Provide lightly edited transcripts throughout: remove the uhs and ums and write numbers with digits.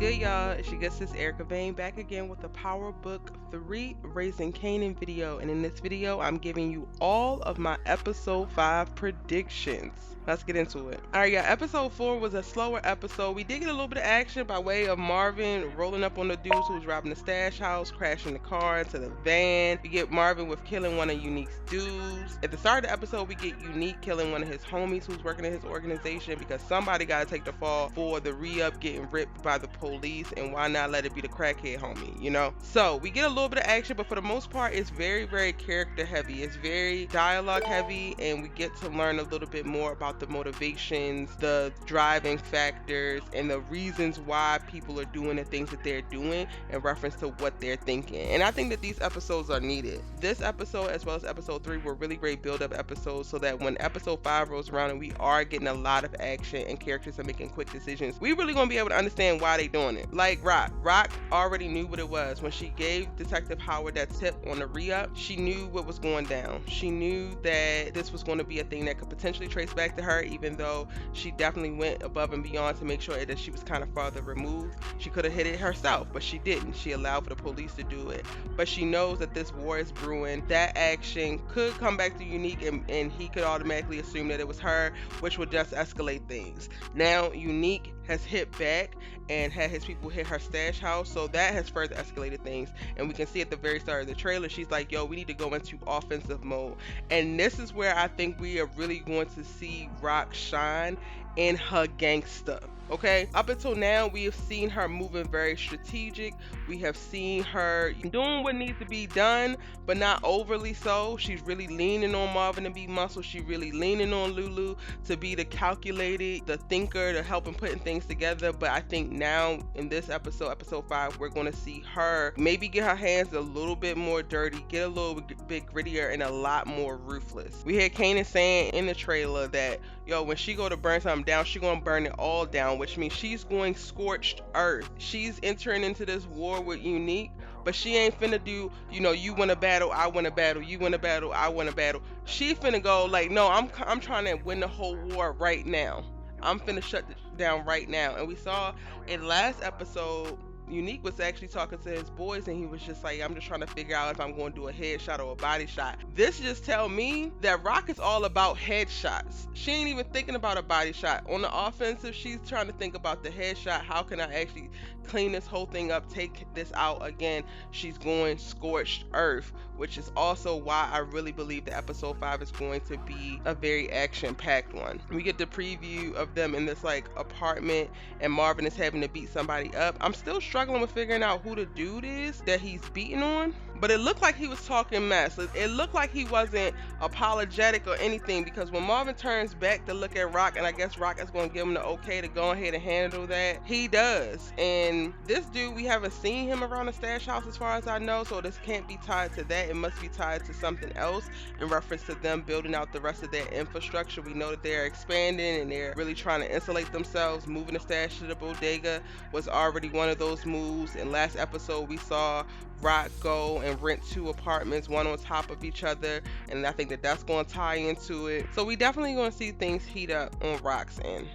good, y'all? It's your good sis Erica Vane back again with the Powerbook 3 Raising Kanan video. And in this video, I'm giving you all of my episode 5 predictions. Let's get into it. Alright, yeah, episode 4 was a slower episode. We did get a little bit of action by way of Marvin rolling up on the dudes who was robbing the stash house, crashing the car into the van. We get Marvin with killing one of Unique's dudes. At the start of the episode, we get Unique killing one of his homies who's working in his organization because somebody got to take the fall for the re-up getting ripped by the police, and why not let it be the crackhead homie, you know? So we get a little bit of action, but for the most part, it's very, very character heavy. It's very dialogue heavy, and we get to learn a little bit more about the motivations, the driving factors, and the reasons why people are doing the things that they're doing in reference to what they're thinking. And I think that these episodes are needed. This episode, as well as episode 3, were really great build-up episodes, so that when episode 5 rolls around and we are getting a lot of action and characters are making quick decisions, we really gonna be able to understand why they doing it. Like Rock already knew what it was. When she gave Detective Howard that tip on the re-up, she knew what was going down. She knew that this was going to be a thing that could potentially trace back to her, even though she definitely went above and beyond to make sure that she was kind of farther removed. She could have hit it herself, but she didn't. She allowed for the police to do it. But she knows that this war is brewing. That action could come back to Unique, and he could automatically assume that it was her, which would just escalate things. Now Unique has hit back and had his people hit her stash house, so that has further escalated things. And we can see at the very start of the trailer, she's like, yo, we need to go into offensive mode. And this is where I think we are really going to see Rock shine in her gangsta. Okay, up until now, we have seen her moving very strategic. We have seen her doing what needs to be done, but not overly so. She's really leaning on Marvin to be muscle. She's really leaning on Lulu to be the calculated, the thinker, to help in putting things together. But I think now in this episode, episode 5, we're going to see her maybe get her hands a little bit more dirty, get a little bit grittier, and a lot more ruthless. We had Kanan saying in the trailer that, yo, when she go to burn something down, she gonna burn it all down, which means she's going scorched earth. She's entering into this war with Unique, but she ain't finna do, you know, you win a battle, I win a battle, you win a battle, I win a battle. She finna go like, no, I'm trying to win the whole war right now. I'm finna shut it down right now. And we saw in last episode, Unique was actually talking to his boys, and he was just like, I'm just trying to figure out if I'm going to do a headshot or a body shot. This just tell me that Rock is all about headshots. She ain't even thinking about a body shot. On the offensive, she's trying to think about the headshot. How can I actually clean this whole thing up, take this out again? She's going scorched earth, which is also why I really believe that episode 5 is going to be a very action-packed one. We get the preview of them in this like apartment, and Marvin is having to beat somebody up. I'm still struggling with figuring out who the dude is that he's beating on, but it looked like he was talking mess. It looked like he wasn't apologetic or anything, because when Marvin turns back to look at Rock, and I guess Rock is going to give him the okay to go ahead and handle that, he does. And this dude, we haven't seen him around the stash house as far as I know, so this can't be tied to that. It must be tied to something else in reference to them building out the rest of their infrastructure. We know that they're expanding and they're really trying to insulate themselves. Moving the stash to the bodega was already one of those moves. In last episode, we saw Rock go and rent 2 apartments, one on top of each other, and I think that that's going to tie into it. So we definitely going to see things heat up on Rock's end.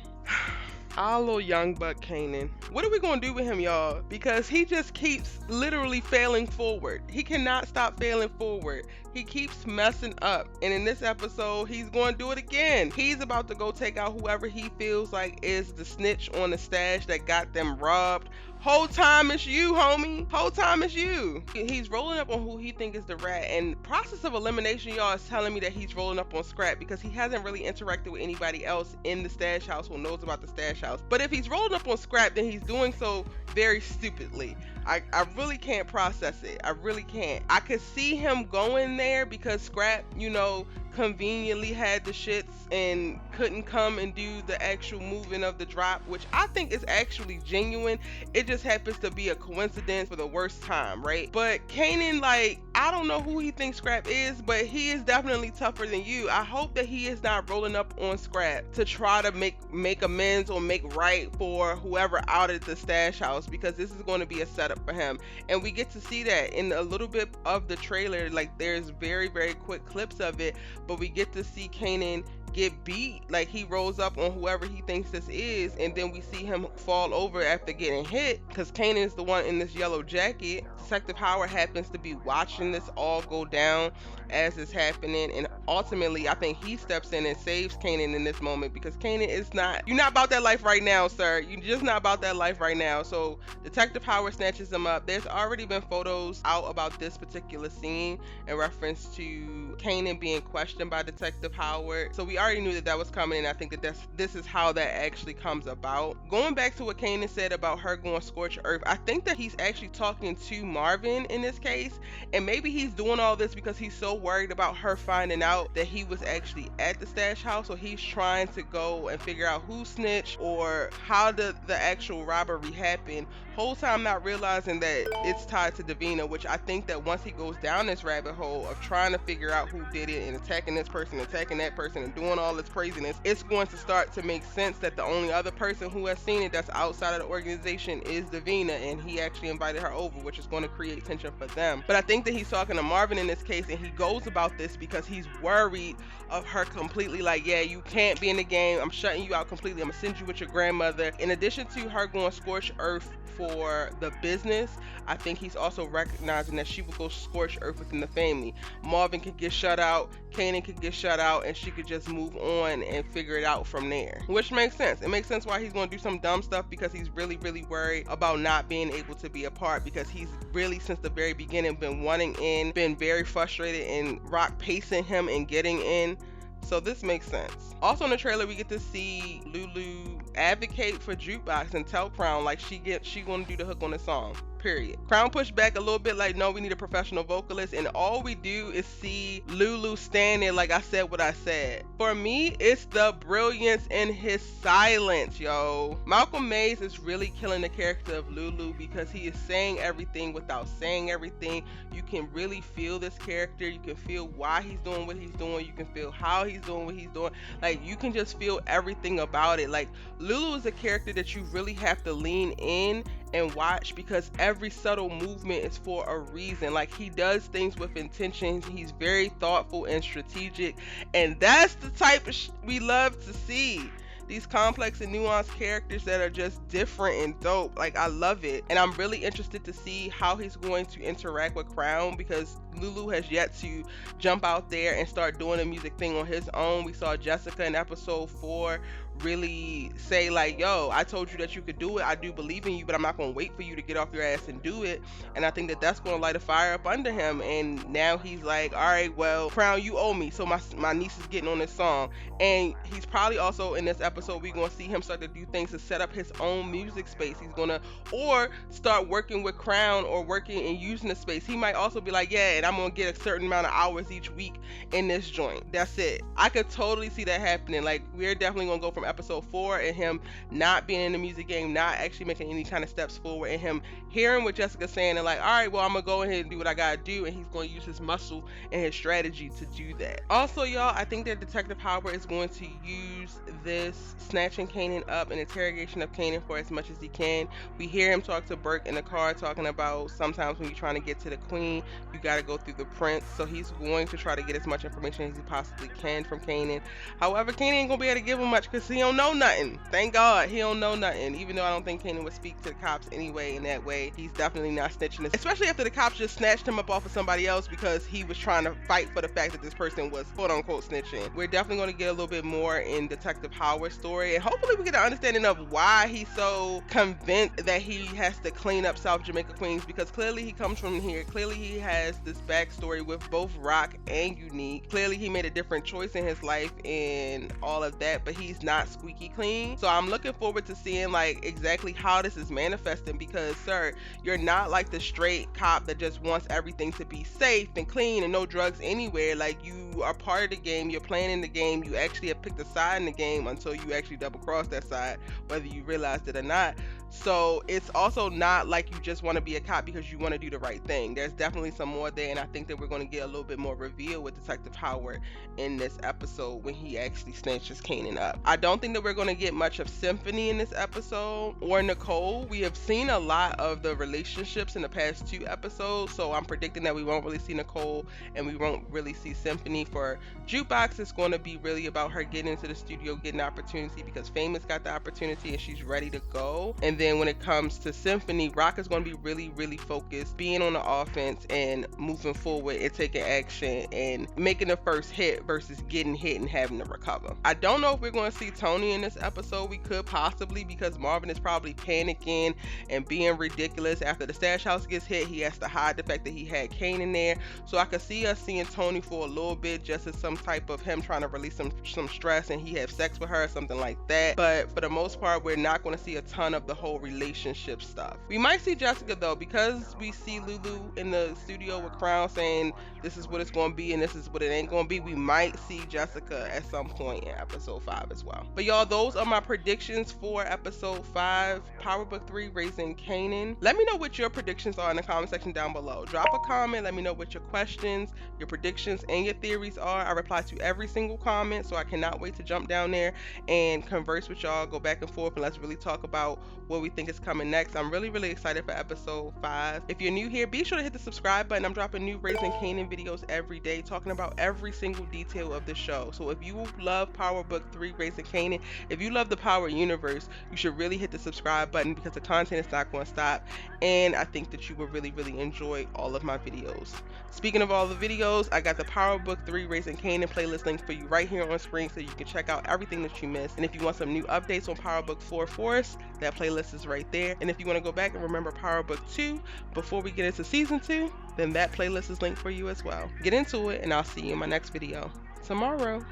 Our little young buck Kanan. What are we gonna do with him, y'all? Because he just keeps literally failing forward. He cannot stop failing forward. He keeps messing up. And in this episode, he's going to do it again. He's about to go take out whoever he feels like is the snitch on the stash that got them robbed. Whole time it's you, homie. Whole time it's you. He's rolling up on who he thinks is the rat. And process of elimination, y'all, is telling me that he's rolling up on Scrap, because he hasn't really interacted with anybody else in the stash house who knows about the stash house. But if he's rolling up on Scrap, then he's doing so very stupidly. I really can't process it. I really can't. I could see him going there because Scrap, you know, conveniently had the shits and couldn't come and do the actual moving of the drop, which I think is actually genuine. It just happens to be a coincidence for the worst time, right? But Kanan, like, I don't know who he thinks Scrap is, but he is definitely tougher than you. I hope that he is not rolling up on Scrap to try to make amends or make right for whoever outed the stash house, because this is going to be a setup for him. And we get to see that in a little bit of the trailer. Like, there's very, very quick clips of it, but we get to see Kanan get beat. Like, he rolls up on whoever he thinks this is, and then we see him fall over after getting hit because Kanan is the one in this yellow jacket. Detective Howard happens to be watching this all go down as it's happening, and ultimately I think he steps in and saves Kanan in this moment because Kanan is not, you're not about that life right now, sir. You're just not about that life right now. So Detective Howard snatches him up. There's already been photos out about this particular scene in reference to Kanan being questioned by Detective Howard, so we already knew that that was coming, and I think that this is how that actually comes about. Going back to what Kanan said about her going scorched earth, I think that he's actually talking to Marvin in this case, and maybe he's doing all this because he's so worried about her finding out that he was actually at the stash house, so he's trying to go and figure out who snitched or how the actual robbery happened, whole time not realizing that it's tied to Davina, which I think that once he goes down this rabbit hole of trying to figure out who did it and attacking this person, attacking that person, and doing all this craziness, it's going to start to make sense that the only other person who has seen it that's outside of the organization is Davina, and he actually invited her over, which is going to create tension for them. But I think that he's talking to Marvin in this case, and he goes about this because he's worried of her completely, like, yeah, you can't be in the game, I'm shutting you out completely, I'm gonna send you with your grandmother. In addition to her going scorched earth for the business, I think he's also recognizing that she would go scorched earth within the family. Marvin could get shut out, Kanan could get shut out, and she could just move on and figure it out from there, which makes sense. It makes sense why he's going to do some dumb stuff, because he's really worried about not being able to be a part, because he's really since the very beginning been wanting in, been very frustrated, and Rock pacing him and getting in. So this makes sense. Also in the trailer, we get to see Lulu advocate for Jukebox and tell Crown like she gonna do the hook on the song. Period. Crown pushed back a little bit like, no, we need a professional vocalist, and all we do is see Lulu standing like, I said what I said. For me, it's the brilliance in his silence, yo. Malcolm Mays is really killing the character of Lulu because he is saying everything without saying everything. You can really feel this character. You can feel why he's doing what he's doing. You can feel how he's doing what he's doing. Like, you can just feel everything about it. Like, Lulu is a character that you really have to lean in and watch, because every subtle movement is for a reason. Like, he does things with intentions. He's very thoughtful and strategic, and that's the type of we love to see. These complex and nuanced characters that are just different and dope. Like, I love it. And I'm really interested to see how he's going to interact with Crown, because Lulu has yet to jump out there and start doing a music thing on his own. We saw Jessica in episode 4 really say like, yo, I told you that you could do it. I do believe in you, but I'm not going to wait for you to get off your ass and do it. And I think that that's going to light a fire up under him. And now he's like, all right, well, Crown, you owe me. So my niece is getting on this song. And he's probably also in this episode, we're going to see him start to do things to set up his own music space. He's going to, or start working with Crown or working and using the space. He might also be like, yeah, and I'm going to get a certain amount of hours each week in this joint. That's it. I could totally see that happening. Like, we're definitely going to go from episode 4 and him not being in the music game, not actually making any kind of steps forward, and him hearing what Jessica's saying and like, all right, well, I'm gonna go ahead and do what I gotta do, and he's going to use his muscle and his strategy to do that. Also, y'all, I think that Detective Howard is going to use this snatching Kanan up and interrogation of Kanan for as much as he can. We hear him talk to Burke in the car, talking about sometimes when you're trying to get to the queen, you gotta go through the prince. So he's going to try to get as much information as he possibly can from Kanan. However, Kanan ain't gonna be able to give him much because he don't know nothing. Thank God he don't know nothing. Even though I don't think Kanan would speak to the cops anyway in that way, he's definitely not snitching, especially after the cops just snatched him up off of somebody else because he was trying to fight for the fact that this person was quote unquote snitching. We're definitely going to get a little bit more in Detective Howard's story, and hopefully we get an understanding of why he's so convinced that he has to clean up South Jamaica Queens, because clearly he comes from here. Clearly he has this backstory with both Rock and Unique. Clearly he made a different choice in his life and all of that, but he's not squeaky clean. So I'm looking forward to seeing like exactly how this is manifesting, because sir, you're not like the straight cop that just wants everything to be safe and clean and no drugs anywhere. Like, you are part of the game, you're playing in the game, you actually have picked a side in the game until you actually double cross that side, whether you realize it or not. So it's also not like you just want to be a cop because you want to do the right thing. There's definitely some more there, and I think that we're going to get a little bit more reveal with Detective Howard in this episode when he actually snatches Kanan up. I don't think that we're going to get much of Symphony in this episode or Nicole. We have seen a lot of the relationships in the past 2 episodes, so I'm predicting that we won't really see Nicole and we won't really see Symphony. For Jukebox, it's going to be really about her getting into the studio, getting the opportunity because Famous got the opportunity and she's ready to go. And then when it comes to Symphony, Rock is going to be really focused, being on the offense and moving forward and taking action and making the first hit versus getting hit and having to recover. I don't know if we're going to see Tony in this episode. We could possibly, because Marvin is probably panicking and being ridiculous. After the stash house gets hit, he has to hide the fact that he had Kanan there. So I could see us seeing Tony for a little bit, just as some type of him trying to release some stress and he have sex with her, something like that. But for the most part, we're not going to see a ton of the whole relationship stuff. We might see Jessica though, because we see Lulu in the studio with Crown saying this is what it's going to be and this is what it ain't going to be. We might see Jessica at some point in episode 5 as well. But y'all, those are my predictions for episode 5, Powerbook 3, Raising Kanan. Let me know what your predictions are in the comment section down below. Drop a comment, let me know what your questions, your predictions, and your theories are. I reply to every single comment, so I cannot wait to jump down there and converse with y'all, go back and forth, and let's really talk about what we think is coming next. I'm really excited for episode 5. If you're new here, be sure to hit the subscribe button. I'm dropping new Raising Kanan videos every day, talking about every single detail of the show. So if you love Powerbook 3, Raising Kanan, if you love the Power universe, you should really hit the subscribe button because the content is not going to stop, and I think that you will really enjoy all of my videos. Speaking of all the videos, I got the Powerbook 3 Raising Kanan playlist link for you right here on screen so you can check out everything that you missed. And if you want some new updates on Powerbook 4 Forest, that playlist is right there. And if you want to go back and remember Powerbook 2 before we get into season 2, then that playlist is linked for you as well. Get into it, and I'll see you in my next video tomorrow.